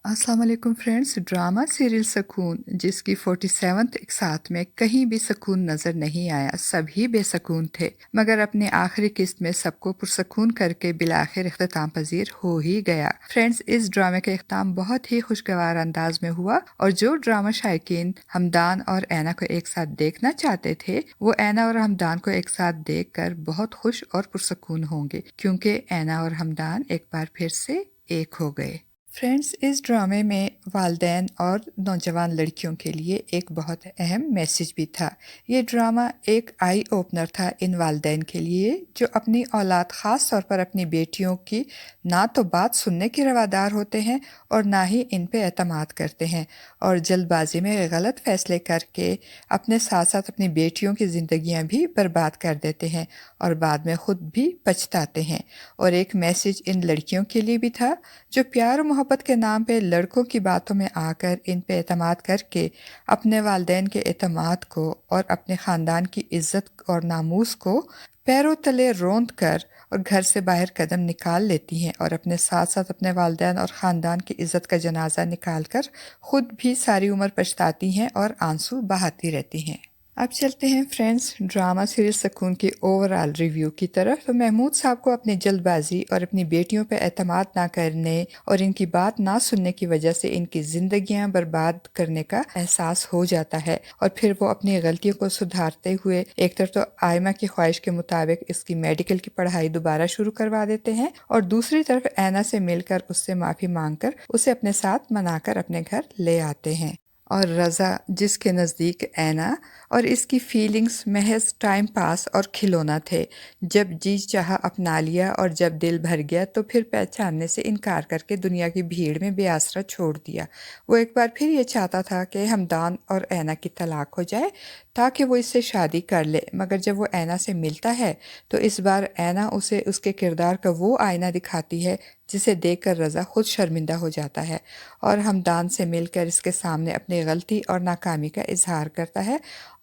अस्सलाम वालेकुम friends. Drama serial सुकून जिसकी 47th इकसात में कहीं भी सुकून नज़र नहीं आया, सभी बेसकून थे, मगर अपने आखिरी किस्त में सबको पुरसकून करके बिलाखिर इख्तिताम पजीर हो ही गया। फ्रेंड्स, इस ड्रामे का इख्तिताम बहुत ही खुशगवार अंदाज में हुआ और जो ड्रामा शायकीन हमदान और ऐना को एक साथ देखना चाहते थे वो ऐना और हमदान को एक साथ देख कर बहुत खुश और पुरसकून होंगे, क्योंकि ऐना और हमदान एक बार फिर से एक हो गए। फ्रेंड्स, इस ड्रामे में वालदैन और नौजवान लड़कियों के लिए एक बहुत अहम मैसेज भी था। ये ड्रामा एक आई ओपनर था इन वालदैन के लिए जो अपनी औलाद ख़ास तौर पर अपनी बेटियों की ना तो बात सुनने के रवादार होते हैं और ना ही इन पे एतमाद करते हैं और जल्दबाजी में गलत फ़ैसले करके अपने साथ साथ अपनी बेटियों की ज़िंदगियाँ भी बर्बाद कर देते हैं और बाद में ख़ुद भी पछताते हैं। और एक मैसेज इन लड़कियों के लिए भी था जो प्यार और मोहब्बत के नाम पे लड़कों की बातों में आकर इन पे एतमाद करके अपने वालिदैन के एतमाद को और अपने ख़ानदान की इज़्ज़त और नामूस को पैरों तले रोंद कर और घर से बाहर कदम निकाल लेती हैं और अपने साथ साथ अपने वालिदैन और ख़ानदान की इज़्ज़त का जनाजा निकाल कर ख़ुद भी सारी उम्र पछताती हैं और आंसू बहाती रहती हैं। अब चलते हैं फ्रेंड्स ड्रामा सीरीज सुकून के ओवरऑल रिव्यू की तरफ। तो महमूद साहब को अपनी जल्दबाजी और अपनी बेटियों पर एतमाद ना करने और इनकी बात ना सुनने की वजह से इनकी ज़िंदगियां बर्बाद करने का एहसास हो जाता है और फिर वो अपनी गलतियों को सुधारते हुए एक तरफ तो आयमा की ख्वाहिश के मुताबिक इसकी मेडिकल की पढ़ाई दोबारा शुरू करवा देते हैं और दूसरी तरफ ऐना से मिलकर उससे माफ़ी मांगकर उसे अपने साथ मनाकर अपने घर ले आते हैं। और रज़ा जिसके नज़दीक ऐना और इसकी फीलिंग्स महज टाइम पास और खिलौना थे, जब जी चाहा अपना लिया और जब दिल भर गया तो फिर पहचानने से इनकार करके दुनिया की भीड़ में बेआसरा छोड़ दिया। वो एक बार फिर ये चाहता था कि हमदान और ऐना की तलाक हो जाए ताकि वो इससे शादी कर ले, मगर जब वो ऐना से मिलता है तो इस बार ऐना उसे उसके किरदार का वो आईना दिखाती है जिसे देखकर रज़ा खुद शर्मिंदा हो जाता है और हमदान से मिलकर इसके सामने अपनी गलती और नाकामी का इजहार करता है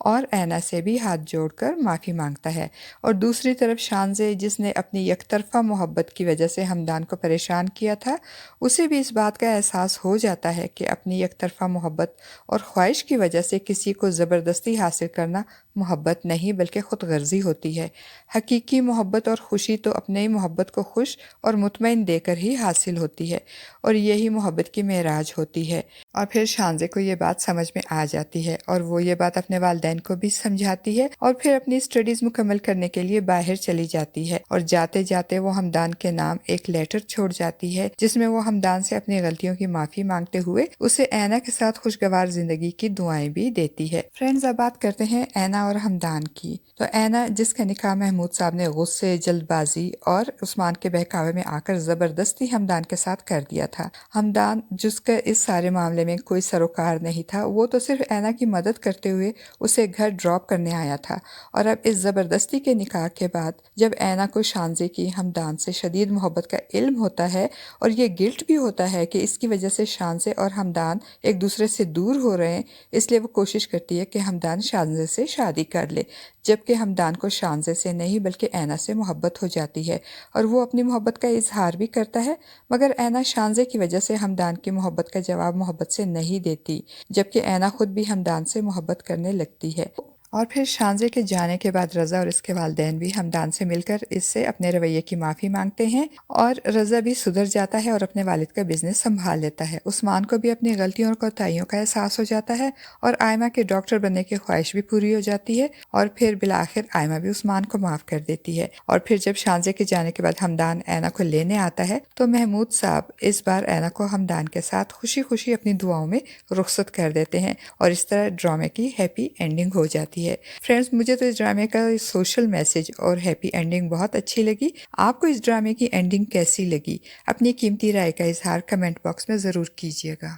और ऐना से भी हाथ जोड़कर माफ़ी मांगता है। और दूसरी तरफ शानज़े जिसने अपनी यकतरफ़ा मोहब्बत की वजह से हमदान को परेशान किया था, उसे भी इस बात का एहसास हो जाता है कि अपनी यकतरफ़ा मोहब्बत और ख्वाहिश की वजह से किसी को ज़बरदस्ती हासिल करना मोहब्बत नहीं बल्कि ख़ुद गर्ज़ी होती है। हकीकी मोहब्बत और ख़ुशी तो अपने ही मोहब्बत को खुश और मुतमईन देकर ही हासिल होती है और यही मोहब्बत की मेराज होती है। और फिर शानज़े को ये बात समझ में आ जाती है और वो ये बात अपने वालिदैन को भी समझाती है और फिर अपनी स्टडीज़ मुकम्मल करने के लिए बाहर चली जाती है और जाते जाते वो हमदान के नाम एक लेटर छोड़ जाती है जिसमें वो हमदान से अपनी गलतियों की माफ़ी मांगते हुए उसे ऐना के साथ खुशगवार ज़िंदगी की दुआएं भी देती है। फ्रेंड्स, अब बात करते हैं ऐना और हमदान की। तो ऐना जिसका निकाह महमूद साहब ने गुस्से, जल्दबाजी और उस्मान के बहकावे में आकर ज़बरदस्ती हमदान के साथ कर दिया था। हमदान जिसका इस सारे मामले में कोई सरोकार नहीं था, वो तो सिर्फ ऐना की मदद करते हुए उसे घर ड्रॉप करने आया था और अब इस ज़बरदस्ती के निकाह के बाद जब ऐना को शानज़े की हमदान से शदीद मोहब्बत का इल्म होता है और ये गिल्ट भी होता है कि इसकी वजह से शानज़े और हमदान एक दूसरे से दूर हो रहे हैं, इसलिए वो कोशिश करती है कि हमदान शानज़े से शादी कर ले, जबकि हमदान को शानज़े से नहीं बल्कि ऐना से मोहब्बत हो जाती है और वो अपनी मोहब्बत का इजहार भी करता है, मगर ऐना शानज़े की वजह से हमदान की मोहब्बत का जवाब मोहब्बत से नहीं देती, जबकि ऐना खुद भी हमदान से मोहब्बत करने लगती है। और फिर शानज़े के जाने के बाद रज़ा और इसके वालिदैन भी हमदान से मिलकर इससे अपने रवैये की माफ़ी मांगते हैं और रज़ा भी सुधर जाता है और अपने वालिद का बिजनेस संभाल लेता है। उस्मान को भी अपनी गलतियों और कोताहियों का एहसास हो जाता है और आयमा के डॉक्टर बनने की ख्वाहिश भी पूरी हो जाती है और फिर बिलाखिर आयमा भी उस्मान को माफ़ कर देती है। और फिर जब शानज़े के जाने के बाद हमदान ऐना को लेने आता है तो महमूद साहब इस बार ऐना को हमदान के साथ खुशी खुशी अपनी दुआओं में रुखसत कर देते हैं और इस तरह ड्रामे की हैप्पी एंडिंग हो जाती है। फ्रेंड्स, मुझे तो इस ड्रामे का सोशल मैसेज और हैप्पी एंडिंग बहुत अच्छी लगी। आपको इस ड्रामे की एंडिंग कैसी लगी? अपनी कीमती राय का इजहार कमेंट बॉक्स में ज़रूर कीजिएगा।